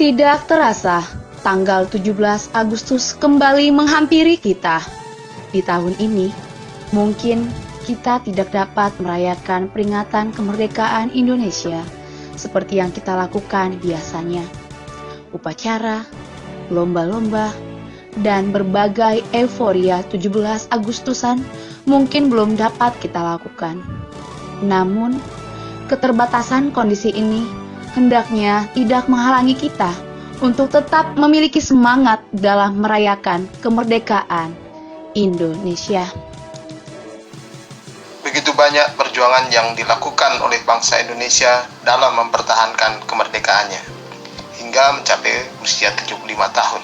Tidak terasa, tanggal 17 Agustus kembali menghampiri kita. Di tahun ini, mungkin kita tidak dapat merayakan peringatan kemerdekaan Indonesia seperti yang kita lakukan biasanya. Upacara, lomba-lomba, dan berbagai euforia 17 Agustusan mungkin belum dapat kita lakukan. Namun, keterbatasan kondisi ini hendaknya tidak menghalangi kita untuk tetap memiliki semangat dalam merayakan kemerdekaan Indonesia. Begitu banyak perjuangan yang dilakukan oleh bangsa Indonesia dalam mempertahankan kemerdekaannya, hingga mencapai usia 75 tahun.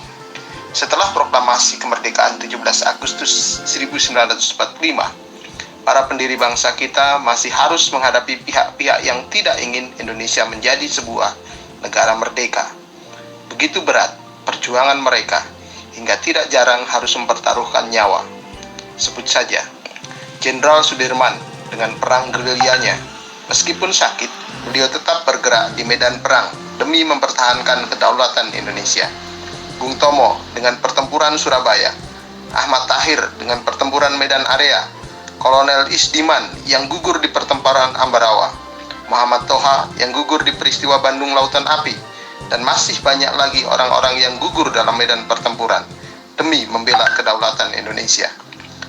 Setelah proklamasi kemerdekaan 17 Agustus 1945, para pendiri bangsa kita masih harus menghadapi pihak-pihak yang tidak ingin Indonesia menjadi sebuah negara merdeka. Begitu berat perjuangan mereka, hingga tidak jarang harus mempertaruhkan nyawa. Sebut saja Jenderal Sudirman dengan perang gerilyanya. Meskipun sakit, beliau tetap bergerak di medan perang demi mempertahankan kedaulatan Indonesia. Bung Tomo dengan pertempuran Surabaya, Ahmad Tahir dengan pertempuran Medan Area, Kolonel Isdiman yang gugur di pertempuran Ambarawa, Muhammad Toha yang gugur di peristiwa Bandung Lautan Api, dan masih banyak lagi orang-orang yang gugur dalam medan pertempuran demi membela kedaulatan Indonesia.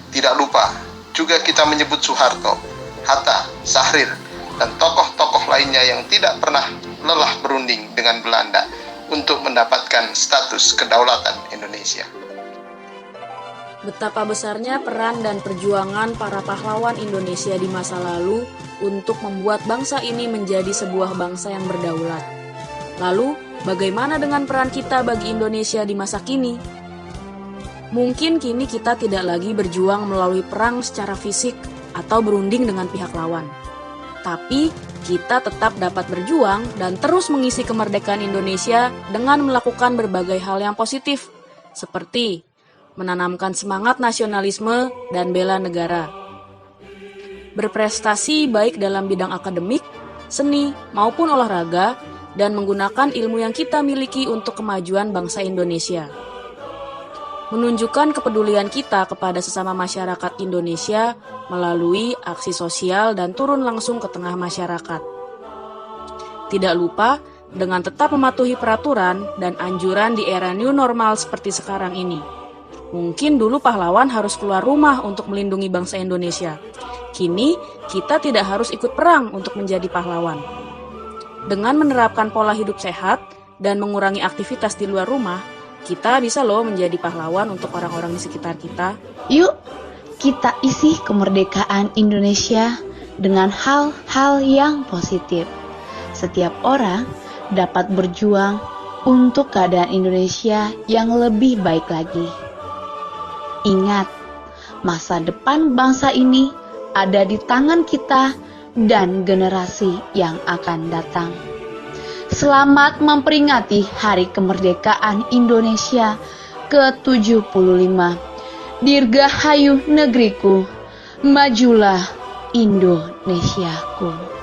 Tidak lupa juga kita menyebut Soeharto, Hatta, Sahrir, dan tokoh-tokoh lainnya yang tidak pernah lelah berunding dengan Belanda untuk mendapatkan status kedaulatan Indonesia. Betapa besarnya peran dan perjuangan para pahlawan Indonesia di masa lalu untuk membuat bangsa ini menjadi sebuah bangsa yang berdaulat. Lalu, bagaimana dengan peran kita bagi Indonesia di masa kini? Mungkin kini kita tidak lagi berjuang melalui perang secara fisik atau berunding dengan pihak lawan. Tapi, kita tetap dapat berjuang dan terus mengisi kemerdekaan Indonesia dengan melakukan berbagai hal yang positif, seperti menanamkan semangat nasionalisme dan bela negara, berprestasi baik dalam bidang akademik, seni, maupun olahraga, dan menggunakan ilmu yang kita miliki untuk kemajuan bangsa Indonesia. Menunjukkan kepedulian kita kepada sesama masyarakat Indonesia melalui aksi sosial dan turun langsung ke tengah masyarakat. Tidak lupa dengan tetap mematuhi peraturan dan anjuran di era new normal seperti sekarang ini. Mungkin dulu pahlawan harus keluar rumah untuk melindungi bangsa Indonesia. Kini, kita tidak harus ikut perang untuk menjadi pahlawan. Dengan menerapkan pola hidup sehat dan mengurangi aktivitas di luar rumah, kita bisa loh menjadi pahlawan untuk orang-orang di sekitar kita. Yuk, kita isi kemerdekaan Indonesia dengan hal-hal yang positif. Setiap orang dapat berjuang untuk keadaan Indonesia yang lebih baik lagi. Ingat, masa depan bangsa ini ada di tangan kita dan generasi yang akan datang. Selamat memperingati Hari Kemerdekaan Indonesia ke-75. Dirgahayu negeriku, majulah Indonesiaku.